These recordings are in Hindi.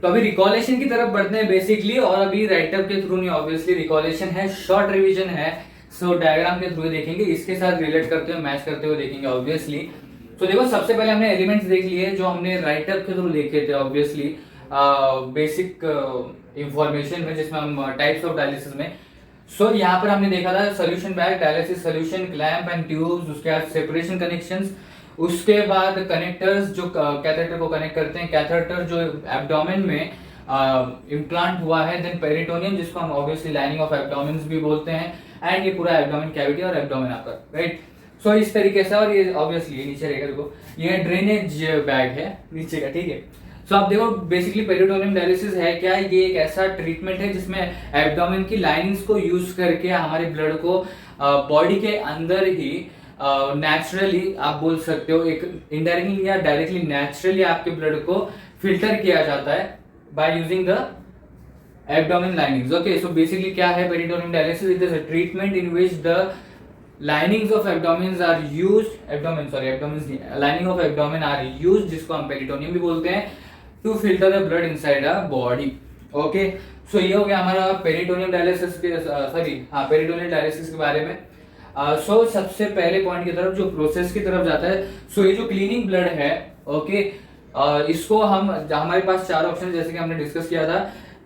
तो अभी रिकॉलेशन की तरफ बढ़ते हैं बेसिकली, और अभी राइटअप के थ्रू नहीं, ऑब्वियसली रिकॉलेशन है, शॉर्ट रिवीजन है, सो डायग्राम के थ्रू देखेंगे, इसके साथ रिलेट करते हुए मैच करते हुए देखेंगे ऑब्वियसली। तो देखो सबसे पहले हमने एलिमेंट्स देख लिए जो हमने राइटअप के थ्रू देखे थे ऑब्वियसली, बेसिक इंफॉर्मेशन में, जिसमें हम टाइप्स ऑफ डायलिसिस में। सो यहाँ पर हमने देखा था solution bag, dialysis solution, clamp and tubes, उसके बाद सेपरेशन कनेक्शंस, उसके बाद कनेक्टर्स जो कैथेटर को कनेक्ट करते हैं, कैथेटर जो एब्डोमेन में इम्प्लांट हुआ है, देन पेरिटोनियम जिसको हम ऑब्वियसली लाइनिंग ऑफ एब्डोमेन भी बोलते हैं, एंड ये पूरा एब्डोमेन कैविटी और एब्डोमेन आपका, राइट। सो इस तरीके से, और ये ऑब्वियसली ये नीचे रहेगा, देखो ये ड्रेनेज बैग है नीचे का, ठीक है। सो आप देखो बेसिकली पेरिटोनियम डायलिसिस है क्या, ये एक ऐसा ट्रीटमेंट है जिसमें एब्डोमेन की लाइनिंग्स को यूज करके हमारे ब्लड को बॉडी के अंदर ही नेचुरली आप बोल सकते हो, एक इनडायरेक्टली या डायरेक्टली नेचुरली आपके ब्लड को फिल्टर किया जाता है by using the abdomen linings. Okay, so basically क्या है peritoneum dialysis? It is a treatment in which the linings of abdomens are used, lining of abdomen are used, जिसको हम पेरिटोनियम भी बोलते हैं, to filter the blood inside a body. Okay, so ये हो गया हमारा पेरिटोनियम डायलिसिस के पेरिटोनियल डायलिसिस के बारे में। सो सबसे पहले पॉइंट की तरफ जो प्रोसेस की तरफ जाता है, सो ये जो क्लीनिंग ब्लड है, ओके, इसको हम, हमारे पास चार ऑप्शन जैसे कि हमने डिस्कस किया था,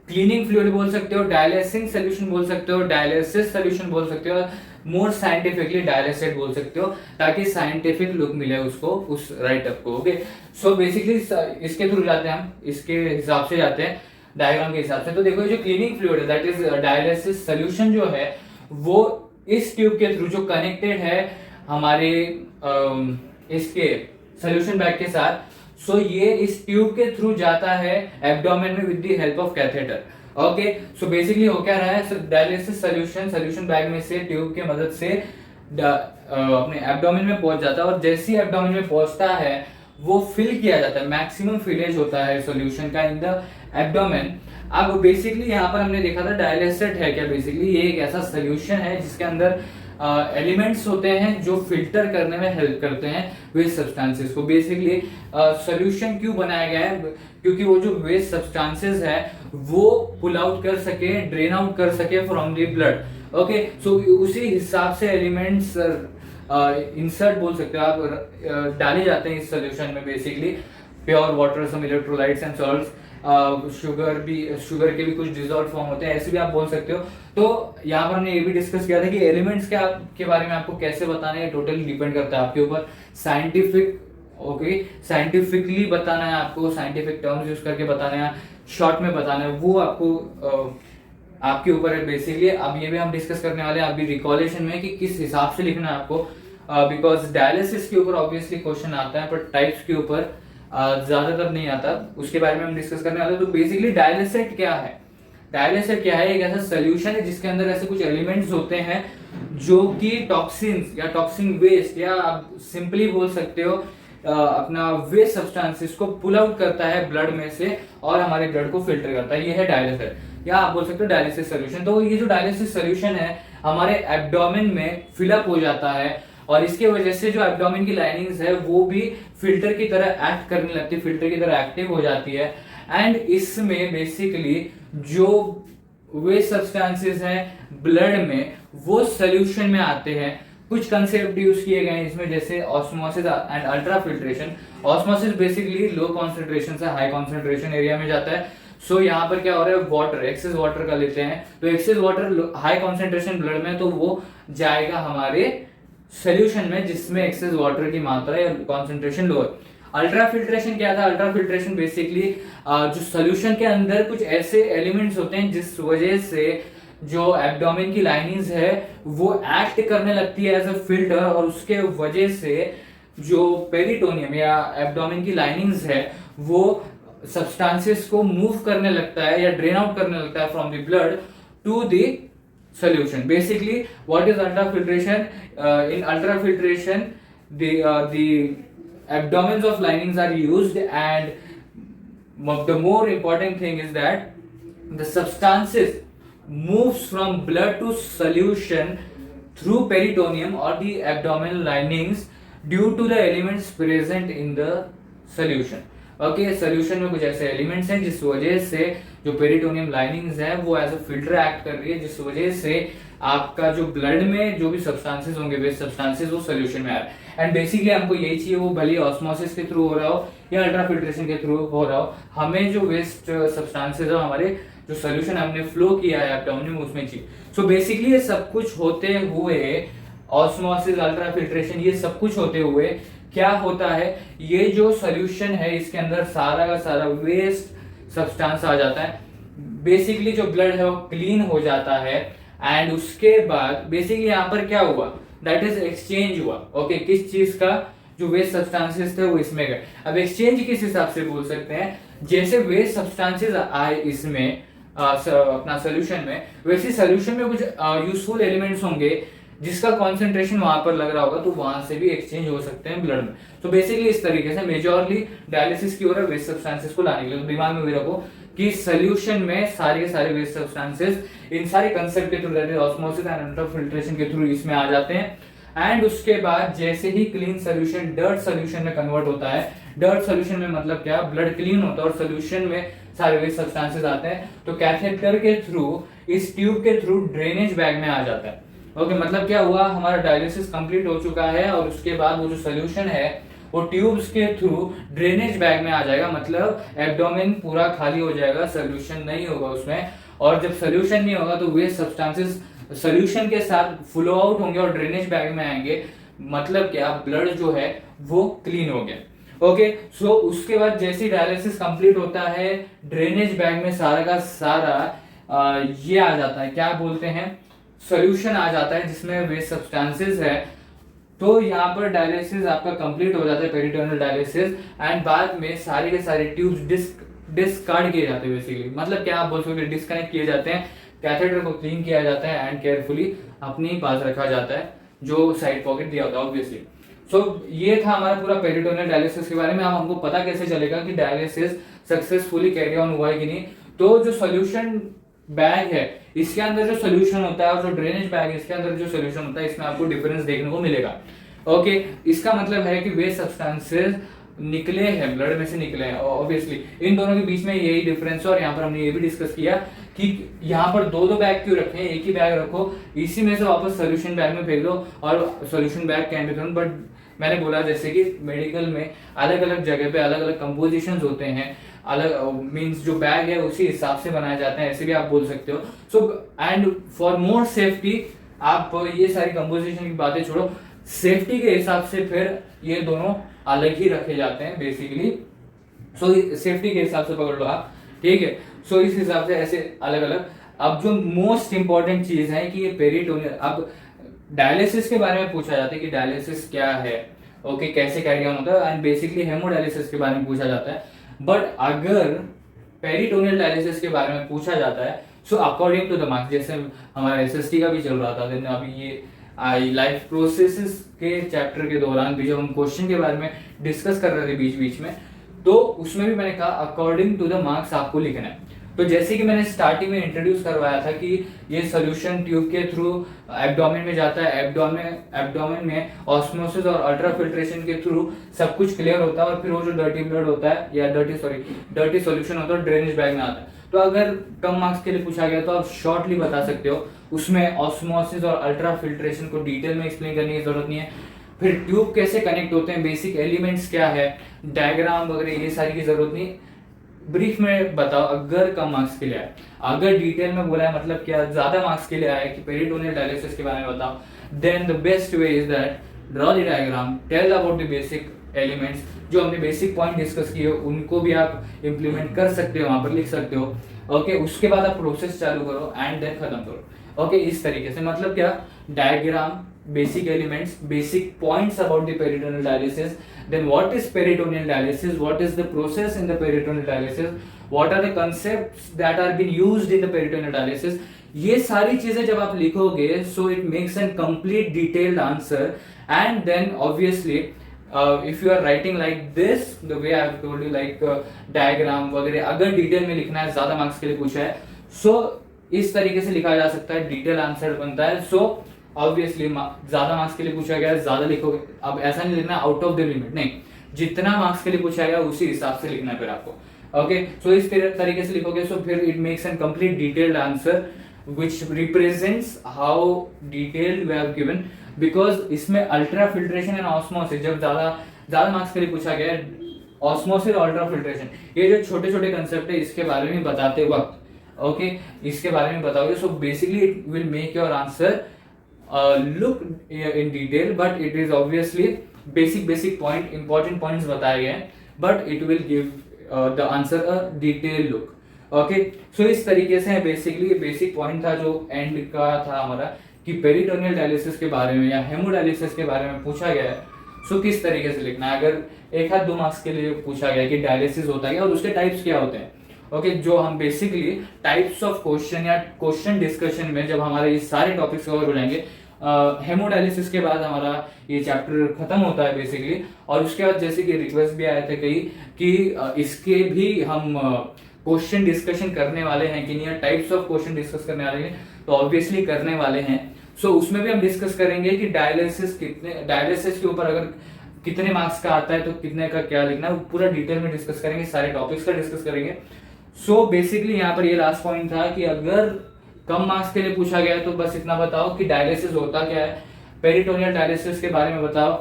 क्लीनिंग फ्लूइड बोल सकते हो, डायलिसिंग सोल्यूशन बोल सकते हो, डायलिसिस सोल्यूशन बोल सकते हो, मोर साइंटिफिकली डायलिसेट बोल सकते हो, ताकि साइंटिफिक लुक मिले उसको, उस राइटअप को। ओके, सो बेसिकली इसके थ्रू जाते हैं हम, इसके हिसाब से जाते हैं डायग्राम के हिसाब से। तो देखो जो क्लीनिंग फ्लूइड है, दैट इज डायलिसिस सोल्यूशन जो है, वो इस ट्यूब के थ्रू जो कनेक्टेड है हमारे इसके सोल्यूशन बैग के साथ, सो ये इस ट्यूब के थ्रू जाता है एब्डोमेन में with the help of catheter. Okay, so basically हो क्या रहा है, सो डायलिसिस सोल्यूशन बैग में से ट्यूब के मदद से अपने एब्डोमेन में पहुंच जाता है, और जैसे ही एब्डोमेन में पहुंचता है वो फिल किया जाता है, मैक्सिमम फिलेज होता है सोल्यूशन का इन द एब्डोमेन। अब बेसिकली यहाँ पर हमने देखा था डायलिसेट है क्या, बेसिकली ये एक ऐसा सोल्यूशन है जिसके अंदर एलिमेंट्स होते हैं जो फिल्टर करने में हेल्प करते हैं वेस्ट सब्सटेंसेस को। बेसिकली सोल्यूशन क्यों बनाया गया है, क्योंकि वो जो वेस्ट सब्सटेंसेस है वो पुल आउट कर सके, ड्रेन आउट कर सके फ्रॉम द ब्लड। ओके, सो उसी हिसाब से एलिमेंट्स इंसर्ट बोल सकते हो आप, डाले जाते हैं इस सोल्यूशन में। Basically pure water, some electrolytes and salts, sugar के भी कुछ डिजॉल्व फॉर्म होते हैं, ऐसे भी आप बोल सकते हो। तो यहाँ पर हमने ये भी डिस्कस किया था कि एलिमेंट्स के बारे में आपको कैसे बताना है, टोटली डिपेंड करता है आपके ऊपर। साइंटिफिकली बताना है आपको, साइंटिफिक टर्म्स यूज करके बताना है, शॉर्ट में बताना है, वो आपको आपके ऊपर है बेसिकली। अब ये भी हम डिस्कस करने वाले हैं अभी रिकॉलेशन में कि किस हिसाब से लिखना है आपको, बिकॉज डायलिसिस के ऊपर ऑब्वियसली क्वेश्चन आता है, पर टाइप्स के ऊपर ज्यादातर नहीं आता, उसके बारे में हम डिस्कस करने वाले हैं। तो बेसिकली डायलिसेट क्या है? डायलिसेट क्या है? एक ऐसा सोल्यूशन है जिसके अंदर ऐसे कुछ एलिमेंट्स होते हैं जो कि टॉक्सिन्स या टॉक्सिन वेस्ट, या आप सिंपली बोल सकते हो अपना वेस्ट सब्सटेंसेस को पुल आउट करता है ब्लड में से और हमारे ब्लड को फिल्टर करता है, ये है डायलिसेट, या आप बोल सकते हो डायलिसिस सोल्यूशन। तो ये जो डायलिसिस सोल्यूशन है हमारे एब्डोमेन में फिलअप हो जाता है, और इसके वजह से जो एब्डोमेन की लाइनिंग्स है वो भी फिल्टर की तरह एक्ट करने लगती है, फिल्टर की तरह एक्टिव हो जाती है। एंड इसमें बेसिकली जो वेस्ट सब्सटेंसेस हैं ब्लड में वो सोल्यूशन में आते हैं। कुछ कंसेप्ट यूज किए गए हैं इसमें, जैसे osmosis and ultra filtration. Osmosis basically low concentration से हाई कॉन्सेंट्रेशन एरिया में जाता है। सो यहाँ पर क्या हो रहा है, वाटर, एक्सेस वाटर का लेते हैं, तो excess water high concentration blood में, तो वो जाएगा हमारे सोल्यूशन में जिसमें एक्सेस वाटर की मात्रा या कॉन्सेंट्रेशन लो है। अल्ट्रा फिल्ट्रेशन क्या था? अल्ट्रा फिल्ट्रेशन बेसिकली जो सोल्यूशन के अंदर कुछ ऐसे एलिमेंट्स होते हैं जिस वजह से जो एब्डोमेन की लाइनिंग्स है वो एक्ट करने लगती है एज अ फिल्टर, और उसके वजह से जो पेरिटोनियम या एब्डोमेन की लाइनिंग्स है वो सब्सटेंसेस को मूव करने लगता है या ड्रेन आउट करने लगता है from the blood to the solution. Basically, what is ultrafiltration? In ultrafiltration, the abdomens of linings are used, and the more important thing is that the substances moves from blood to solution through peritoneum or the abdominal linings due to the elements present in the solution. Okay, solution में कुछ ऐसे एलिमेंट्स हैं जिस वजह से जो पेरिटोनियम लाइनिंग्स है वो एज अ फिल्टर एक्ट कर रही है, जिस वजह से आपका जो ब्लड में जो भी सब्सटेंसेस होंगे, वेस्ट सब्सटेंसेस, वो सोल्यूशन में आ रहा है। एंड बेसिकली हमको यही चाहिए, वो भले ऑस्मोसिस के थ्रू हो रहा हो या अल्ट्रा फिल्ट्रेशन के थ्रू हो रहा हो, हमें जो वेस्ट सब्सटेंसेस है हमारे जो सोल्यूशन हमने फ्लो किया है एब्डोमेन में उसमें चाहिए। सो बेसिकली ये सब कुछ होते हुए, ऑस्मोसिस, अल्ट्रा फिल्ट्रेशन, ये सब कुछ होते हुए क्या होता है, ये जो सोल्यूशन है इसके अंदर सारा का सारा वेस्ट सब्सटेंस आ जाता है। बेसिकली जो ब्लड है वो क्लीन हो जाता है एंड उसके बाद बेसिकली यहाँ पर क्या हुआ, दैट इज एक्सचेंज हुआ। ओके, किस चीज का, जो वेस्ट सब्सटेंसेस थे वो इसमें गए। अब एक्सचेंज किस हिसाब से बोल सकते हैं, जैसे वेस्ट सब्सटेंसेस आए इसमें अपना सोल्यूशन में, वैसे सोल्यूशन में कुछ यूजफुल एलिमेंट्स होंगे जिसका कंसंट्रेशन वहां पर लग रहा होगा, तो वहां से भी एक्सचेंज हो सकते हैं ब्लड में। तो बेसिकली इस तरीके से मेजॉरली डायलिसिस की ओर है वेस्ट सब्सटेंसेस को लाने के लिए। तो दिमाग में भी रखो कि सोल्यूशन में सारे के सारे वेस्ट सब्सटेंसेस इन सारे कंसेप्ट के through, that is osmosis and ultra filtration के थ्रू इसमें आ जाते हैं। एंड उसके बाद जैसे ही क्लीन सोल्यूशन डर्ट सोल्यूशन में कन्वर्ट होता है, डर्ट सोल्यूशन में मतलब क्या, ब्लड क्लीन होता है और सोल्यूशन में सारे वेस्ट सब्सटेंसेस आते हैं, तो कैथेटर के थ्रू, इस ट्यूब के थ्रू ड्रेनेज बैग में आ जाता है। ओके, मतलब क्या हुआ, हमारा डायलिसिस कंप्लीट हो चुका है और उसके बाद वो जो सोल्यूशन है वो ट्यूब्स के थ्रू ड्रेनेज बैग में आ जाएगा, मतलब एब्डोमेन पूरा खाली हो जाएगा, सोल्यूशन नहीं होगा उसमें। और जब सोल्यूशन नहीं होगा तो वेस्ट सब्सटेंसेस सोल्यूशन के साथ फ्लो आउट होंगे और ड्रेनेज बैग में आएंगे, मतलब क्या, ब्लड जो है वो क्लीन हो गया। ओके, सो उसके बाद जैसे डायलिसिस कंप्लीट होता है, ड्रेनेज बैग में सारा का सारा ये आ जाता है, क्या बोलते हैं, सोल्यूशन आ जाता है जिसमें वेस्ट सब्सटेंसेस है। तो यहाँ पर डायलिसिस आपका कंप्लीट हो जाता है, पेरिटोनियल डायलिसिस, एंड बाद में सारे के सारे ट्यूब्स डिस्कार्ड किए जाते हैं। बेसिकली मतलब क्या आप बोल सकते हो, डिस्कनेक्ट किए जाते हैं, कैथेटर को क्लीन किया जाता है एंड केयरफुली अपने पास रखा जाता है जो साइड पॉकेट दिया होता है ऑब्वियसली। सो ये था हमारा पूरा पेरिटोनियल डायलिसिस के बारे में। अब हमको पता कैसे चलेगा कि डायलिसिस सक्सेसफुली कैरी ऑन हुआ है कि नहीं। तो जो सोल्यूशन बैग है इसके अंदर जो सोल्यूशन होता है और जो ड्रेनेज बैग है इसके अंदर जो सोल्यूशन होता है, इसमें आपको डिफरेंस देखने को मिलेगा। ओके, इसका मतलब है कि वेस्ट सब्सटेंसेस निकले हैं, ब्लड में से निकले हैं ऑब्वियसली। इन दोनों के बीच में यही डिफरेंस है। और यहाँ पर हमने ये भी डिस्कस किया कि यहाँ पर दो दो बैग क्यों रखे हैं, एक ही बैग रखो, इसी में से वापस सोल्यूशन बैग में फेंक दो और solution bag can be thrown. But मैंने बोला जैसे कि मेडिकल में अलग अलग जगह पे अलग अलग कंपोजिशंस होते हैं, अलग मींस जो बैग है उसी हिसाब से बनाए जाते हैं, ऐसे भी आप बोल सकते हो। So and for more safety आप ये सारी कंपोजिशन की बातें छोड़ो, सेफ्टी के हिसाब से फिर ये दोनों अलग ही रखे जाते हैं बेसिकली। सो सेफ्टी के हिसाब से पकड़ लो आप, ठीक है। सो इस हिसाब से ऐसे अलग अलग। अब जो मोस्ट इंपॉर्टेंट चीज है कि ये पेरिटोनियल, अब डायलिसिस के बारे में पूछा जाता है कि डायलिसिस क्या है, ओके, कैसे कैरी ऑन होता है, एंड बेसिकली हेमोडायलिसिस के बारे में पूछा जाता है। बट अगर पेरिटोनियल डायलिसिस के बारे में पूछा जाता है, so according to the marks, जैसे हमारा एसएसटी का भी चल रहा था, देन अभी ये लाइफ प्रोसेसेस के चैप्टर के दौरान भी जब हम क्वेश्चन के बारे में डिस्कस कर रहे थे बीच बीच में, तो उसमें भी मैंने कहा अकॉर्डिंग टू द मार्क्स आपको लिखना है। तो जैसे कि मैंने स्टार्टिंग में इंट्रोड्यूस करवाया था कि ये सोल्यूशन ट्यूब के थ्रू एब्डोमेन में जाता है, एब्डोमेन में ऑस्मोसिस और अल्ट्रा फिल्ट्रेशन के थ्रू सब कुछ क्लियर होता है और फिर वो जो डर्टी ब्लड होता है या डर्टी सोल्यूशन होता है ड्रेनेज बैग में आता है। तो अगर कम मार्क्स के लिए पूछा गया तो आप शॉर्टली बता सकते हो, उसमें ऑस्मोसिस और अल्ट्रा फिल्ट्रेशन को डिटेल में एक्सप्लेन करने की जरूरत नहीं है। फिर ट्यूब कैसे कनेक्ट होते हैं, बेसिक एलिमेंट्स क्या है, डायग्राम वगैरह ये सारी की जरूरत नहीं, ब्रीफ में बताओ अगर कम मार्क्स के लिए आए। अगर डिटेल में बोला है मतलब क्या ज्यादा मार्क्स के लिए आए कि पेरिटोनियल डायलिसिस के बारे में बताओ, then the best way is that draw the diagram, tell about the basic elements, जो हमने बेसिक पॉइंट डिस्कस किए उनको भी आप इंप्लीमेंट कर सकते हो, वहां पर लिख सकते हो। ओके, उसके बाद आप प्रोसेस चालू करो एंड देन खत्म करो। ओके, इस तरीके से मतलब क्या, diagram, basic elements, basic points about the peritoneal dialysis, then what is peritoneal dialysis, what is the process in the peritoneal dialysis, what are the concepts that are being used in the peritoneal dialysis, ये सारी चीजें जब आप लिखोगे so it makes a complete detailed answer, and then obviously if you are writing like this the way I have told you like diagram वगैरह, अगर डिटेल में लिखना है, ज्यादा मार्क्स के लिए पूछा है, so इस तरीके से लिखा जा सकता है, डिटेल आंसर बनता है। so ऑब्वियसली ज्यादा मार्क्स के लिए पूछा गया है, ज्यादा लिखोगे। अब ऐसा नहीं लिखना आउट ऑफ द लिमिट, नहीं, जितना मार्क्स के लिए पूछा गया उसी हिसाब से लिखना है फिर आपको। ओके, सो इस तरीके से लिखोगे सो फिर it makes an complete detailed answer which represents how detailed we have given, because इसमें अल्ट्रा फिल्ट्रेशन एंड ऑस्मोसिस जब ज्यादा मार्क्स के लिए पूछा गया है, ऑस्मोसिस और अल्ट्रा फिल्ट्रेशन ये जो छोटे छोटे कंसेप्ट है इसके बारे में बताते वक्त ओके इसके बारे में बताओगे, so basically it will make your answer look in detail, but it is obviously basic point important points बताए गए हैं, but it will give the answer a detail look. Okay, so इस तरीके से बेसिकली बेसिक पॉइंट था जो एंड का था हमारा कि पेरिटोनियल डायलिसिस के बारे में या हेमोडायलिसिस के बारे में पूछा गया है, सो किस तरीके से लिखना है। अगर एक हाथ 2 मार्क्स के लिए पूछा गया कि डायलिसिस होता है और उसके टाइप्स क्या होते हैं, ओके जो हम बेसिकली टाइप्स ऑफ क्वेश्चन या क्वेश्चन डिस्कशन में जब हमारे ये सारे टॉपिक्स कवर हो जाएंगे, हेमोडायलिसिस के बाद हमारा ये चैप्टर खत्म होता है बेसिकली, और उसके बाद जैसे कि रिक्वेस्ट भी आए थे कई कि इसके भी हम क्वेश्चन डिस्कशन करने वाले हैं कि नहीं, टाइप्स ऑफ क्वेश्चन डिस्कस करने वाले हैं, तो ऑब्वियसली करने वाले हैं। सो उसमें भी हम डिस्कस करेंगे कि डायलिसिस के ऊपर अगर कितने मार्क्स का आता है तो कितने का क्या लिखना है, पूरा डिटेल में डिस्कस करेंगे, सारे टॉपिक्स का डिस्कस करेंगे। सो बेसिकली यहाँ पर ये लास्ट पॉइंट था कि अगर कम मार्क्स के लिए पूछा गया तो बस इतना बताओ कि डायलिसिस होता क्या है, पेरिटोनियल डायलिसिस के बारे में बताओ,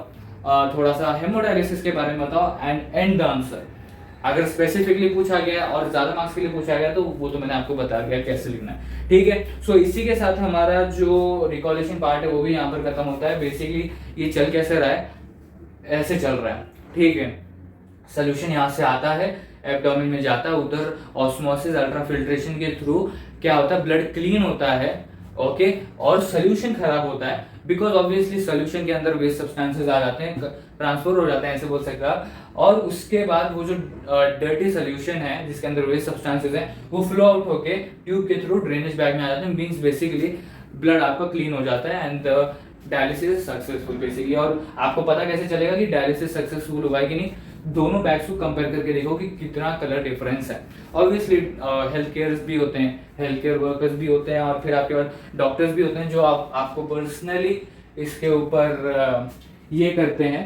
थोड़ा सा हेमोडायलिसिस के बारे में बताओ एंड एंड द आंसर। अगर स्पेसिफिकली पूछा गया और ज्यादा मार्क्स के लिए पूछा गया तो वो तो मैंने आपको बता दिया कैसे लिखना है, ठीक है। सो इसी के साथ हमारा जो रिकॉलेशन पार्ट है वो भी यहाँ पर खत्म होता है। बेसिकली ये चल कैसे रहा है, ऐसे चल रहा है, ठीक है। सोल्यूशन यहाँ से आता है, एब्डोमेन में जाता है, उधर ऑस्मोसिस अल्ट्रा फिल्ट्रेशन के थ्रू क्या होता है, ब्लड क्लीन होता है, ओके और सोल्यूशन खराब होता है, बिकॉज ऑब्वियसली सोल्यूशन के अंदर वेस्ट सब्सटेंसेस आ जाते हैं, ट्रांसफर हो जाते हैं, ऐसे बोल सकते हैं। और उसके बाद वो जो डर्टी सोल्यूशन है जिसके अंदर वेस्ट सब्सटेंसेस हैं वो फ्लो आउट होके ट्यूब के थ्रू ड्रेनेज बैग में आ जाते हैं, मींस बेसिकली ब्लड आपका क्लीन हो जाता है एंड डायलिसिस सक्सेसफुल बेसिकली। और आपको पता कैसे चलेगा कि डायलिसिस सक्सेसफुल हुआ है कि नहीं, दोनों बैग्स को कंपेयर करके देखो कि कितना कलर डिफरेंस है। ऑब्वियसली हेल्थ केयर्स भी होते हैं, हेल्थ केयर वर्कर्स भी होते हैं, और फिर आपके पास डॉक्टर्स भी होते हैं जो आपको पर्सनली इसके ऊपर ये करते हैं,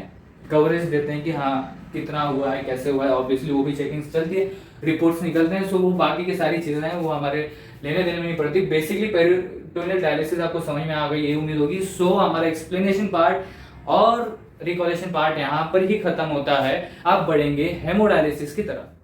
कवरेज देते हैं कि हाँ कितना हुआ है, कैसे हुआ है। ऑब्वियसली वो भी चेकिंग चलती है, रिपोर्ट्स निकलते हैं, सो वो बाकी की सारी चीजें हैं वो हमारे लेने देने में नहीं पड़ती। बेसिकली पेरिटोनियल डायलिसिस आपको समझ में आ गई ये उम्मीद होगी। सो हमारा एक्सप्लेनेशन पार्ट और रिकॉलेशन पार्ट यहाँ पर ही खत्म होता है, आप बढ़ेंगे हेमोडायलिसिस की तरफ।